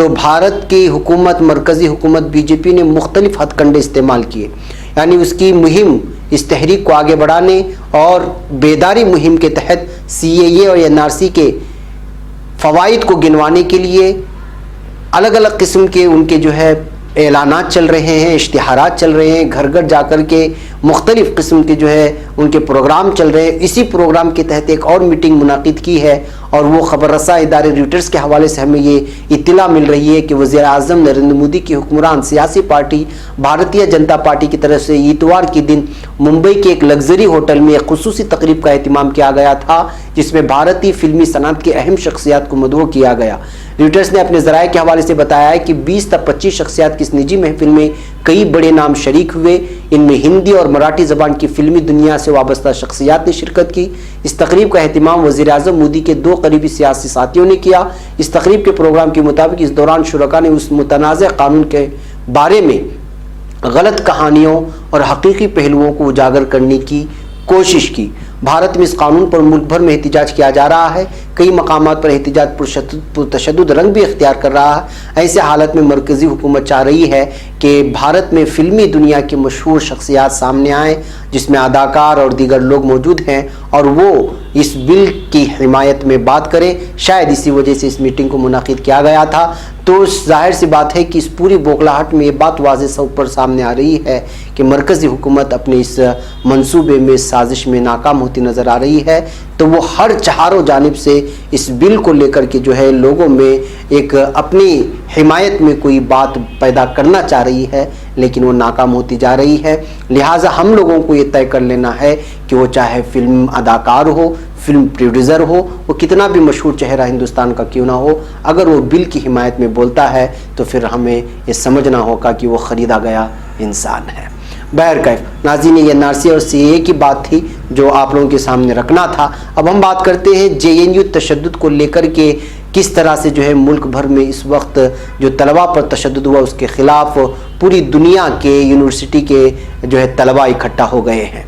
تو بھارت کی حکومت، مرکزی حکومت بی جے پی نے مختلف ہتھ کنڈے استعمال کیے، یعنی اس کی مہم، اس تحریک کو آگے بڑھانے اور بیداری مہم کے تحت سی اے اے اور این آر سی کے فوائد کو گنوانے کے لیے الگ الگ قسم کے ان کے جو ہے اعلانات چل رہے ہیں، اشتہارات چل رہے ہیں، گھر گھر جا کر کے مختلف قسم کے جو ہے ان کے پروگرام چل رہے ہیں۔ اسی پروگرام کے تحت ایک اور میٹنگ منعقد کی ہے، اور وہ خبر رساں ادارے ریوٹرز کے حوالے سے ہمیں یہ اطلاع مل رہی ہے کہ وزیر اعظم نریندر مودی کی حکمران سیاسی پارٹی بھارتیہ جنتا پارٹی کی طرف سے اتوار کے دن ممبئی کے ایک لگژری ہوٹل میں ایک خصوصی تقریب کا اہتمام کیا گیا تھا، جس میں بھارتی فلمی صنعت کے اہم شخصیات کو مدعو کیا گیا۔ ریوٹرز نے اپنے ذرائع کے حوالے سے بتایا ہے کہ 20 تا 25 شخصیات کی اس نجی محفل میں کئی بڑے نام شریک ہوئے، ان میں ہندی اور مراٹھی زبان کی فلمی دنیا سے وابستہ شخصیات نے شرکت کی۔ اس تقریب کا اہتمام وزیر اعظم مودی کے 2 قریبی سیاسی ساتھیوں نے کیا۔ اس تقریب کے پروگرام کے مطابق اس دوران شرکاء نے اس متنازع قانون کے بارے میں غلط کہانیوں اور حقیقی پہلوؤں کو اجاگر کرنے کی کوشش کی۔ بھارت میں اس قانون پر ملک بھر میں احتجاج کیا جا رہا ہے، کئی مقامات پر احتجاج پرتشدد رنگ بھی اختیار کر رہا ہے۔ ایسے حالت میں مرکزی حکومت چاہ رہی ہے کہ بھارت میں فلمی دنیا کے مشہور شخصیات سامنے آئیں، جس میں اداکار اور دیگر لوگ موجود ہیں، اور وہ اس بل کی حمایت میں بات کریں۔ شاید اسی وجہ سے اس میٹنگ کو منعقد کیا گیا تھا۔ تو ظاہر سی بات ہے کہ اس پوری بوکھلاہٹ میں یہ بات واضح طور پر سامنے آ رہی ہے کہ مرکزی حکومت اپنے اس منصوبے میں، سازش میں ناکام ہوتی نظر آ رہی ہے۔ تو وہ ہر چہاروں جانب سے اس بل کو لے کر کے جو ہے لوگوں میں ایک اپنی حمایت میں کوئی بات پیدا کرنا چاہ رہی ہے، لیکن وہ ناکام ہوتی جا رہی ہے۔ لہٰذا ہم لوگوں کو یہ طے کر لینا ہے کہ وہ چاہے فلم اداکار ہو، فلم پروڈیوسر ہو، وہ کتنا بھی مشہور چہرہ ہندوستان کا کیوں نہ ہو، اگر وہ بل کی حمایت میں بولتا ہے تو پھر ہمیں یہ سمجھنا ہوگا کہ وہ خریدا گیا انسان ہے۔ بہرکیف ناظرین، یہ این آر سی اور سی اے کی بات تھی جو آپ لوگوں کے سامنے رکھنا تھا۔ اب ہم بات کرتے ہیں جے این یو تشدد کو لے کر کے کس طرح سے جو ہے ملک بھر میں اس وقت جو طلباء پر تشدد ہوا، اس کے خلاف پوری دنیا کے یونیورسٹی کے جو ہے طلباء اکٹھا ہو گئے ہیں۔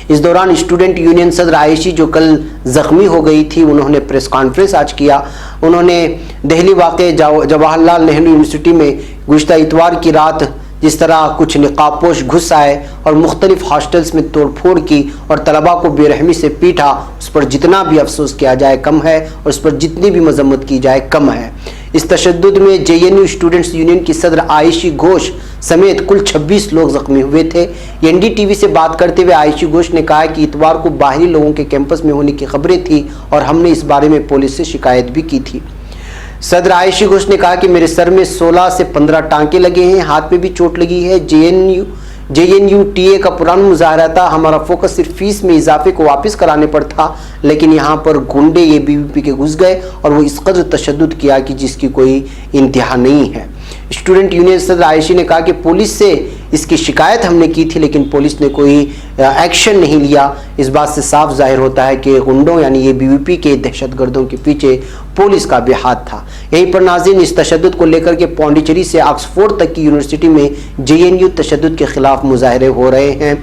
اس دوران اسٹوڈنٹ یونین صدر عائشی جو کل زخمی ہو گئی تھی، انہوں نے پریس کانفرنس آج کیا۔ انہوں نے دہلی واقع جواہر لال نہرو یونیورسٹی میں گزشتہ اتوار کی رات جس طرح کچھ نقاب پوش گھس آئے اور مختلف ہاسٹلز میں توڑ پھوڑ کی اور طلباء کو بے رحمی سے پیٹا، اس پر جتنا بھی افسوس کیا جائے کم ہے، اور اس پر جتنی بھی مذمت کی جائے کم ہے۔ اس تشدد میں J N you students union کی صدر عائشی گھوش سمیت کل 26 لوگ زخمی ہوئے تھے۔ این ڈی ٹی وی سے بات کرتے ہوئے عائشی گھوش نے کہا کہ اتوار کو باہری لوگوں کے کیمپس میں ہونے کی خبریں تھیں اور ہم نے اس بارے میں پولیس سے شکایت بھی کی تھی۔ صدر عائشی گھوش نے کہا کہ میرے سر میں 16 سے 15 ٹانکے لگے ہیں، ہاتھ میں بھی چوٹ لگی ہے۔ J N U T A کا پرانا مظاہرہ تھا، ہمارا فوکس صرف فیس میں اضافے کو واپس کرانے پر تھا، لیکن یہاں پر گنڈے یہ بی وی پی کے گھس گئے اور وہ اس قدر تشدد کیا کہ جس کی کوئی انتہا نہیں ہے۔ اسٹوڈنٹ یونین صدر عائشی نے کہا کہ پولیس سے اس کی شکایت ہم نے کی تھی، لیکن پولیس نے کوئی ایکشن نہیں لیا۔ اس بات سے صاف ظاہر ہوتا ہے کہ گنڈوں یعنی یہ بی وی پی کے دہشت گردوں کے پیچھے پولیس کا بھی ہاتھ تھا۔ یہیں پر ناظرین، اس تشدد کو لے کر کے پونڈیچری سے آکسفورڈ تک کی یونیورسٹی میں جے این یو تشدد کے خلاف مظاہرے ہو رہے ہیں۔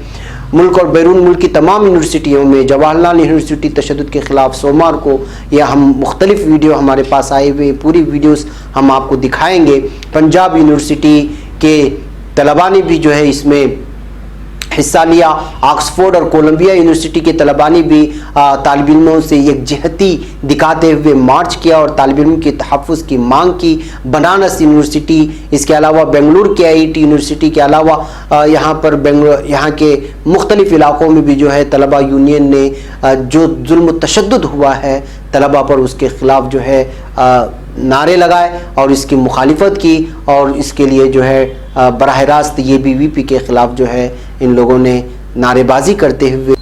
ملک اور بیرون ملک کی تمام یونیورسٹیوں میں جواہر لال نہرو یونیورسٹی تشدد کے خلاف سوموار کو یا ہم مختلف ویڈیو ہمارے پاس آئے ہوئے پوری ویڈیوز ہم آپ کو دکھائیں گے۔ پنجاب یونیورسٹی کے طلباء نے بھی جو ہے اس میں حصہ لیا۔ آکسفورڈ اور کولمبیا یونیورسٹی کے طلباء نے بھی طالب علموں سے یکجہتی دکھاتے ہوئے مارچ کیا اور طالب علم کے تحفظ کی مانگ کی۔ بنارس یونیورسٹی، اس کے علاوہ بنگلور کے آئی ٹی یونیورسٹی کے علاوہ یہاں کے مختلف علاقوں میں بھی جو ہے طلباء یونین نے جو ظلم و تشدد ہوا ہے طلباء پر، اس کے خلاف جو ہے نعرے لگائے اور اس کی مخالفت کی، اور اس کے لیے جو ہے براہ راست یہ بی وی پی کے خلاف جو ہے ان لوگوں نے نعرے بازی کرتے ہوئے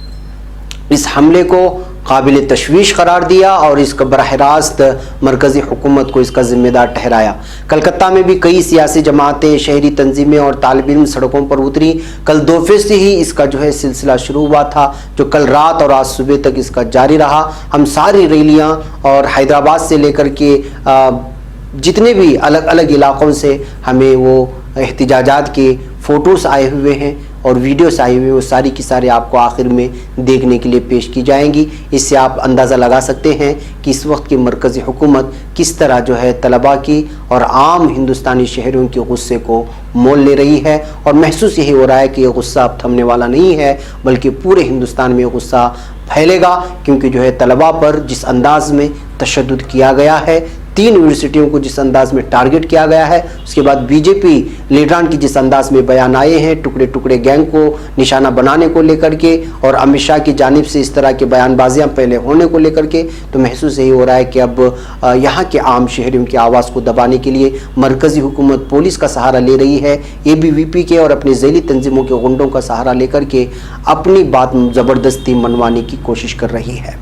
اس حملے کو قابل تشویش قرار دیا اور اس کا براہ راست مرکزی حکومت کو اس کا ذمہ دار ٹھہرایا۔ کلکتہ میں بھی کئی سیاسی جماعتیں، شہری تنظیمیں اور طالب علم سڑکوں پر اتری۔ کل دوپہر سے ہی اس کا جو ہے سلسلہ شروع ہوا تھا، جو کل رات اور آج صبح تک اس کا جاری رہا۔ ہم ساری ریلیاں اور حیدرآباد سے لے کر کے جتنے بھی الگ الگ علاقوں سے ہمیں وہ احتجاجات کے فوٹوز آئے ہوئے ہیں، اور ویڈیوز آئی ہوئی وہ ساری کی ساری آپ کو آخر میں دیکھنے کے لیے پیش کی جائیں گی۔ اس سے آپ اندازہ لگا سکتے ہیں کہ اس وقت کی مرکزی حکومت کس طرح جو ہے طلباء کی اور عام ہندوستانی شہریوں کے غصے کو مول لے رہی ہے، اور محسوس یہی ہو رہا ہے کہ یہ غصہ اب تھمنے والا نہیں ہے، بلکہ پورے ہندوستان میں یہ غصہ پھیلے گا، کیونکہ جو ہے طلباء پر جس انداز میں تشدد کیا گیا ہے، 3 یونیورسٹیوں کو جس انداز میں ٹارگٹ کیا گیا ہے، اس کے بعد بی جے پی لیڈران کی جس انداز میں بیان آئے ہیں ٹکڑے ٹکڑے گینگ کو نشانہ بنانے کو لے کر کے، اور امت شاہ کی جانب سے اس طرح کے بیان بازیاں پہلے ہونے کو لے کر کے، تو محسوس یہی ہو رہا ہے کہ اب یہاں کے عام شہریوں کی آواز کو دبانے کے لیے مرکزی حکومت پولیس کا سہارا لے رہی ہے، اے بی وی پی کے اور اپنی ذیلی تنظیموں کے غنڈوں کا سہارا لے کر کے اپنی بات زبردستی منوانے کی کوشش کر رہی ہے۔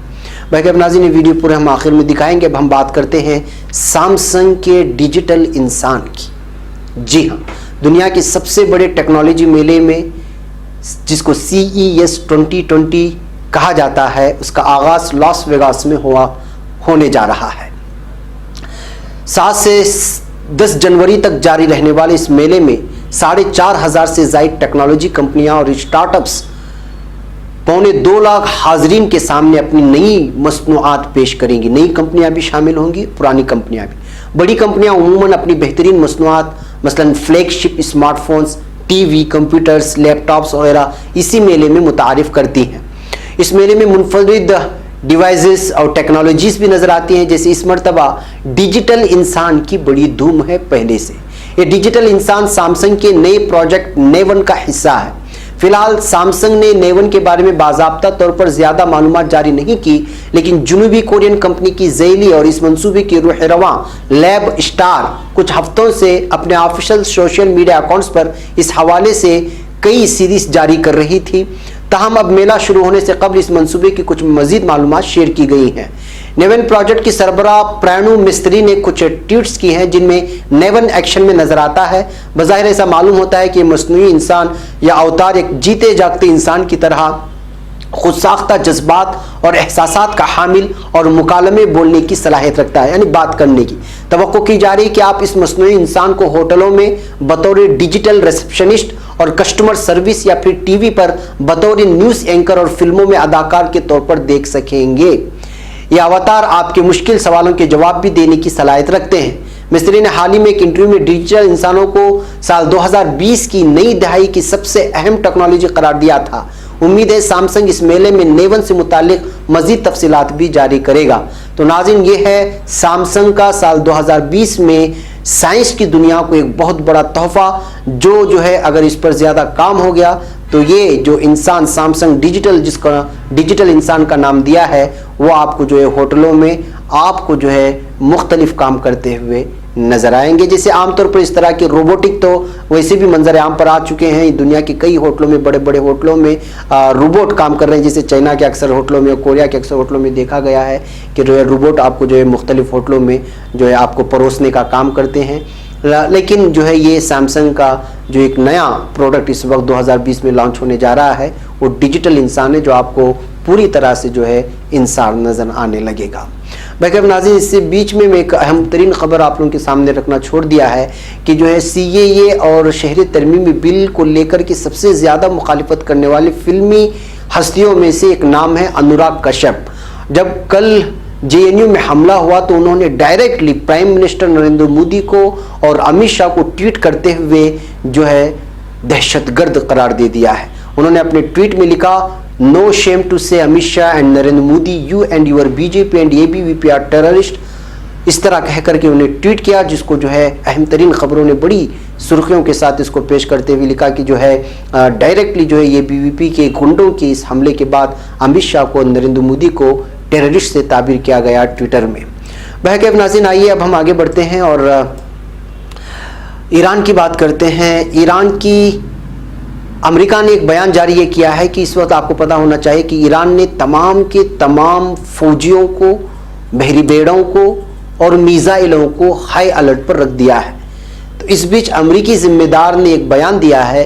باقی ناظرین یہ ویڈیو پورے ہم آخر میں دکھائیں گے۔ اب ہم بات کرتے ہیں سامسنگ کے ڈیجیٹل انسان کی۔ جی ہاں، دنیا کے سب سے بڑے ٹیکنالوجی میلے میں جس کو CES 2020 کہا جاتا ہے، اس کا آغاز لاس ویگاس میں ہونے جا رہا ہے۔ 7 سے 10 جنوری تک جاری رہنے والے اس میلے میں 4,500 سے زائد ٹیکنالوجی کمپنیاں اور اسٹارٹ اپس 2.25 لاکھ حاضرین کے سامنے اپنی نئی مصنوعات پیش کریں گی۔ نئی کمپنیاں بھی شامل ہوں گی، پرانی کمپنیاں بھی۔ بڑی کمپنیاں عموماً اپنی بہترین مصنوعات مثلاً flagship smartphones, T V, computers, laptops وغیرہ اسی میلے میں متعارف کرتی ہیں۔ اس میلے میں منفرد ڈیوائسز اور ٹیکنالوجیز بھی نظر آتی ہیں، جیسے اس مرتبہ ڈیجیٹل انسان کی بڑی دھوم ہے پہلے سے۔ یہ ڈیجیٹل انسان سامسنگ کے نئے پروجیکٹ نیون کا حصہ ہے۔ فی الحال سامسنگ نے نیون کے بارے میں باضابطہ طور پر زیادہ معلومات جاری نہیں کی، لیکن جنوبی کورین کمپنی کی ذیلی اور اس منصوبے کی روح رواں لیب اسٹار کچھ ہفتوں سے اپنے آفیشل سوشل میڈیا اکاؤنٹس پر اس حوالے سے کئی سیریز جاری کر رہی تھی۔ تاہم اب میلہ شروع ہونے سے قبل اس منصوبے کی کچھ مزید معلومات شیئر کی گئی ہیں۔ نیون پروجیکٹ کی سربراہ پرانو مستری نے کچھ ٹویٹس کی ہیں جن میں نیون ایکشن میں نظر آتا ہے۔ بظاہر ایسا معلوم ہوتا ہے کہ مصنوعی انسان یا اوتار ایک جیتے جاگتے انسان کی طرح خود ساختہ جذبات اور احساسات کا حامل اور مکالمے بولنے کی صلاحیت رکھتا ہے، یعنی بات کرنے کی۔ توقع کی جا رہی ہے کہ آپ اس مصنوعی انسان کو ہوٹلوں میں بطور ڈیجیٹل ریسپشنسٹ اور کسٹمر سروس یا پھر ٹی وی پر بطور نیوز اینکر اور فلموں میں اداکار کے طور پر دیکھ سکیں گے۔ یہ اوتار آپ کے مشکل سوالوں کے جواب بھی دینے کی صلاحیت رکھتے ہیں۔ مستری نے حال ہی میں ایک انٹرویو میں ڈیجیٹل انسانوں کو سال 2020 کی نئی دہائی کی سب سے اہم ٹیکنالوجی قرار دیا تھا۔ امید ہے سامسنگ اس میلے میں نیون سے متعلق مزید تفصیلات بھی جاری کرے گا۔ تو ناظرین یہ ہے سامسنگ کا سال 2020 میں سائنس کی دنیا کو ایک بہت بڑا تحفہ، جو ہے اگر اس پر زیادہ کام ہو گیا تو یہ جو انسان سامسنگ ڈیجیٹل جس کا ڈیجیٹل انسان کا نام دیا ہے، وہ آپ کو جو ہے ہوٹلوں میں آپ کو جو ہے مختلف کام کرتے ہوئے نظر آئیں گے۔ جیسے عام طور پر اس طرح کے روبوٹک تو ویسے بھی منظر عام پر آ چکے ہیں، دنیا کے کئی ہوٹلوں میں بڑے بڑے ہوٹلوں میں روبوٹ کام کر رہے ہیں، جیسے چائنا کے اکثر ہوٹلوں میں اور کوریا کے اکثر ہوٹلوں میں دیکھا گیا ہے کہ جو ہے روبوٹ آپ کو جو ہے مختلف ہوٹلوں میں جو ہے آپ کو پروسنے کا کام کرتے ہیں۔ لیکن جو ہے یہ سیمسنگ کا جو ایک نیا پروڈکٹ اس وقت 2020 میں لانچ ہونے جا رہا ہے، وہ ڈیجیٹل انسان ہے جو آپ کو پوری طرح سے جو ہے انسان نظر آنے لگے گا۔ باقی ناظرین اس سے بیچ میں ایک اہم ترین خبر آپ لوگوں کے سامنے رکھنا چھوڑ دیا ہے کہ جو ہے CAA اور شہری ترمیمی بل کو لے کر کے سب سے زیادہ مخالفت کرنے والے فلمی ہستیوں میں سے ایک نام ہے انوراگ کشیپ۔ جب کل JNU میں حملہ ہوا تو انہوں نے directly prime minister Narendra Modi کو اور امت شاہ کو ٹویٹ کرتے ہوئے جو ہے دہشت گرد قرار دے دیا ہے۔ انہوں نے اپنے ٹویٹ میں لکھا، "No shame to say Amit Shah and Narendra Modi, you and your BJP and ABVP are terrorists." اس طرح کہہ کر کے انہیں ٹویٹ کیا، جس کو جو ہے اہم ترین خبروں نے بڑی سرخیوں کے ساتھ اس کو پیش کرتے ہوئے لکھا کہ جو ہے ڈائریکٹلی جو ہے ABVP کے گنڈوں کے اس حملے کے بعد امت شاہ کو اور نریندر مودی کو ٹیررسٹ سے تعبیر کیا گیا ٹویٹر میں۔ بہرکیف ناظرین آئیے اب ہم آگے بڑھتے ہیں اور ایران کی بات کرتے ہیں۔ ایران کی امریکہ نے ایک بیان جاری یہ کیا ہے کہ اس وقت آپ کو پتہ ہونا چاہیے کہ ایران نے تمام کے تمام فوجیوں کو، بحری بیڑوں کو اور میزائلوں کو ہائی الرٹ پر رکھ دیا ہے۔ تو اس بیچ امریکی ذمہ دار نے ایک بیان دیا ہے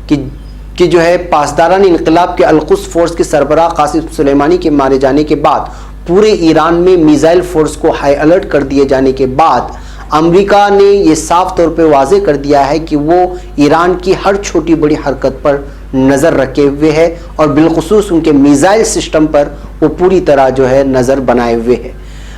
کہ جو ہے پاسداران انقلاب کے القدس فورس کے سربراہ قاسم سلیمانی کے مارے جانے کے بعد پورے ایران میں میزائل فورس کو ہائی الرٹ کر دیے جانے کے بعد امریکہ نے یہ صاف طور پہ واضح کر دیا ہے کہ وہ ایران کی ہر چھوٹی بڑی حرکت پر نظر رکھے ہوئے ہے اور بالخصوص ان کے میزائل سسٹم پر وہ پوری طرح جو ہے نظر بنائے ہوئے ہے۔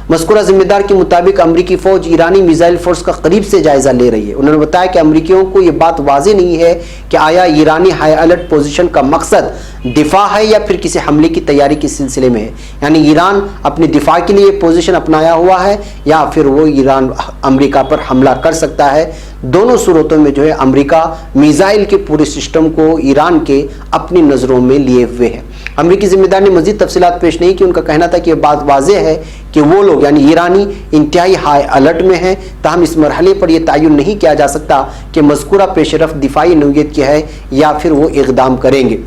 مذکورہ ذمہ دار کے مطابق امریکی فوج ایرانی میزائل فورس کا قریب سے جائزہ لے رہی ہے۔ انہوں نے بتایا کہ امریکیوں کو یہ بات واضح نہیں ہے کہ آیا ایرانی ہائی الرٹ پوزیشن کا مقصد دفاع ہے یا پھر کسی حملے کی تیاری کے سلسلے میں ہے، یعنی ایران اپنے دفاع کے لیے پوزیشن اپنایا ہوا ہے یا پھر وہ ایران امریکہ پر حملہ کر سکتا ہے۔ دونوں صورتوں میں جو ہے امریکہ میزائل کے پورے سسٹم کو ایران کے اپنی نظروں میں لیے ہوئے ہے۔ امریکی ذمہ دار نے مزید تفصیلات پیش نہیں کی۔ ان کا کہنا تھا کہ یہ بات واضح ہے کہ وہ لوگ یعنی ایرانی انتہائی ہائی الرٹ میں ہیں، تاہم اس مرحلے پر یہ تعین نہیں کیا جا سکتا کہ مذکورہ پیش رفت دفاعی نوعیت کی ہے یا پھر وہ اقدام کریں گے۔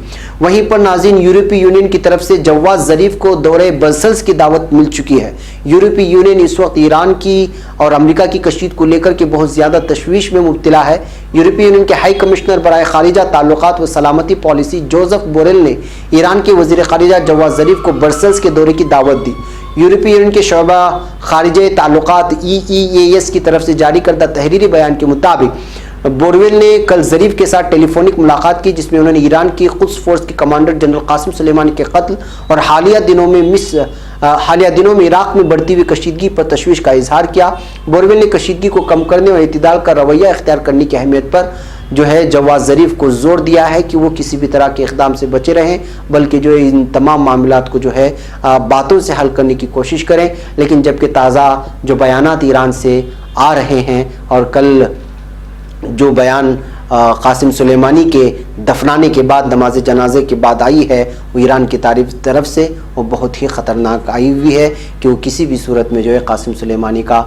وہیں پر ناظرین یورپی یونین کی طرف سے جواز ظریف کو دورہ برسلز کی دعوت مل چکی ہے۔ یورپی یونین اس وقت ایران کی اور امریکہ کی کشید کو لے کر کے بہت زیادہ تشویش میں مبتلا ہے۔ یورپی یونین کے ہائی کمشنر برائے خارجہ تعلقات و سلامتی پالیسی جوزف بوریل نے ایران کے وزیر خارجہ جواز ظریف کو برسلز کے دورے کی دعوت دی۔ یورپی یونین کے شعبہ خارجہ تعلقات EEAS کی طرف سے جاری کردہ تحریری بیان کے مطابق بورویل نے کل ظریف کے ساتھ ٹیلی فونک ملاقات کی، جس میں انہوں نے ایران کی قدس فورس کے کمانڈر جنرل قاسم سلیمانی کے قتل اور حالیہ دنوں میں عراق میں بڑھتی ہوئی کشیدگی پر تشویش کا اظہار کیا۔ بورویل نے کشیدگی کو کم کرنے اور اعتدال کا رویہ اختیار کرنے کی اہمیت پر جو ہے جواز ظریف کو زور دیا ہے کہ وہ کسی بھی طرح کے اقدام سے بچے رہیں، بلکہ جو ان تمام معاملات کو جو ہے باتوں سے حل کرنے کی کوشش کریں۔ لیکن جبکہ تازہ جو بیانات ایران سے آ رہے ہیں اور کل جو بیان قاسم سلیمانی کے دفنانے کے بعد نماز جنازے کے بعد آئی ہے وہ ایران کی طرف سے وہ بہت ہی خطرناک آئی ہوئی ہے کہ وہ کسی بھی صورت میں جو ہے قاسم سلیمانی کا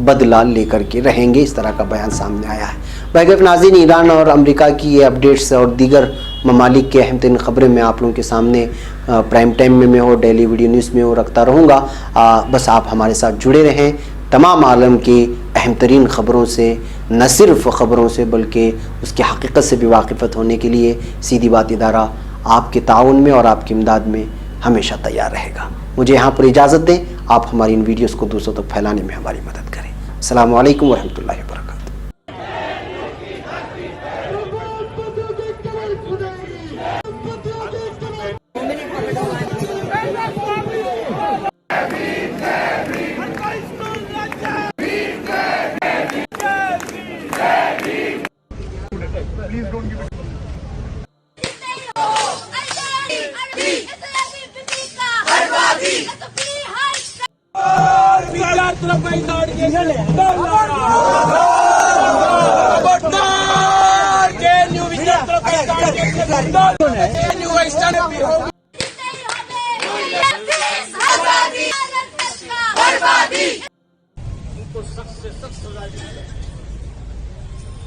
بدلہ لے کر کے رہیں گے، اس طرح کا بیان سامنے آیا ہے۔ باقی ناظرین، ایران اور امریکہ کی یہ اپڈیٹس اور دیگر ممالک کے اہم ترین خبریں میں آپ لوگوں کے سامنے پرائم ٹائم میں ہو ڈیلی ویڈیو نیوز میں ہو رکھتا رہوں گا۔ بس آپ ہمارے ساتھ جڑے رہیں تمام عالم کی اہم ترین خبروں سے، نہ صرف خبروں سے بلکہ اس کی حقیقت سے بھی واقفیت ہونے کے لیے سیدھی بات ادارہ آپ کے تعاون میں اور آپ کی امداد میں ہمیشہ تیار رہے گا۔ مجھے یہاں پر اجازت دیں، آپ ہماری ان ویڈیوز کو دوسروں تک پھیلانے میں ہماری مدد کریں۔ السلام علیکم ورحمۃ اللہ وبرکاتہ۔ Please don't give it.